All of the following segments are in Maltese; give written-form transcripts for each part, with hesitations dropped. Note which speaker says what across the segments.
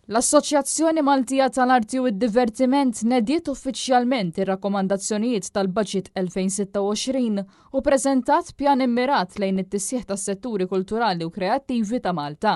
Speaker 1: L-Assoċjazzjoni Maltija tal-Arti u d-Divertiment nediet uffiċjalment ir-rakkomandazzjonijiet tal-Baġit 2026 u preżentat pjan immirat lejn it-tisjieħ tas-setturi kulturali u kreattivi ta' Malta.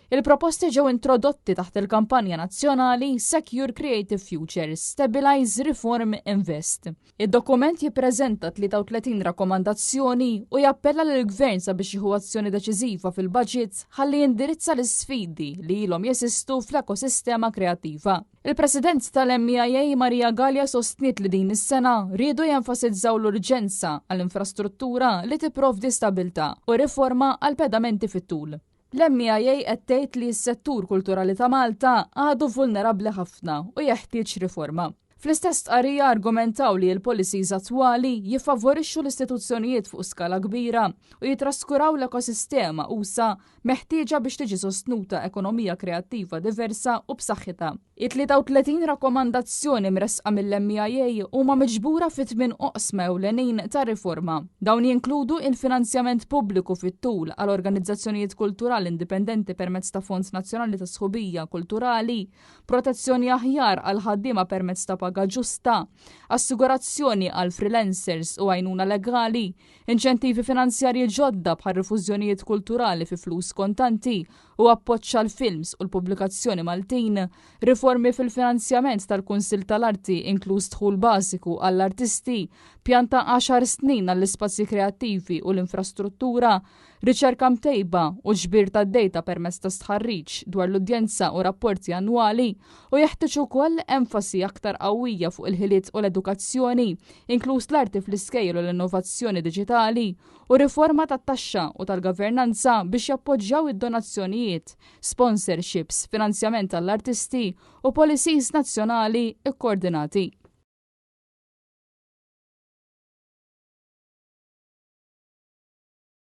Speaker 1: Il-proposti ġew introdotti taħt il-kampanja nazzjonali Secure Creative Futures, Stabilize, Reform, Invest. Id-dokument jippreżenta 33 rakkomandazzjoni u jappella lill-Gvern sabiex jieħu azzjoni deċiżiva fil-budget ħalli jindirizza l-isfidi li ilhom jeżistu fl-ekosistema kreattiva. Il-President tal-MIA Marija Gallia sostniet li din is-sena riedu jenfasizzaw l-urġenza għall-infrastruttura li tipprovdi stabilità u riforma għal pedamenti fit-tul. L-MIA qed tgħid li s-settur kulturali ta' Malta għadu vulnerabbli ħafna u jeħtieġ riforma. Fl-istess qarrija argumentaw li l-policies attwali jiffavorixxu l-istituzzjonijiet fuq skala kbira u jitraskuraw l-ekosistema usa meħtieġa biex tiġi sostnuta ekonomija kreattiva diversa u b'saħħitha. I-33 rakkomandazzjoni mresqa mill-MIA huma miġbura fit-8 oqsma ewlenin ta' riforma. Dawn jinkludu il-finanzjament pubbliku fit-tul għal organizzazzjonijiet kulturali indipendenti permezz ta' Fond Nazzjonali ta' Sħubija Kulturali, protezzjoni aħjar għal ħaddiema permezz ta' paga ġusta, assigurazzjoni għal freelancers u għajnuna legali, inċentivi finanzjarji ġodda bħal rifużjonijiet kulturali fi flus kontanti u appoġġ għal films u l-pubblikazzjoni Maltin, riformi fil-finanzjament tal-Kunsill tal-Arti inkluż dħul bażiku għall-artisti, pjanta 10 snin għall-ispazji kreattivi u l-infrastruttura, riċerka mtejba u ġbir tad-dejta permezz ta' stħarriġ dwar l-udjenza u rapporti annwali u jeħtieġ ukoll enfasi aktar qawwija fuq il-ħiliet u l-edukazzjoni, inkluż l-arti fl-iskejjel u l-innovazzjoni diġitali u riforma tat-taxxa u tal-governanza biex jappoġġjaw id-donazzjonijiet, sponsorships, finanzjament tal-artisti u policies nazzjonali kkoordinati.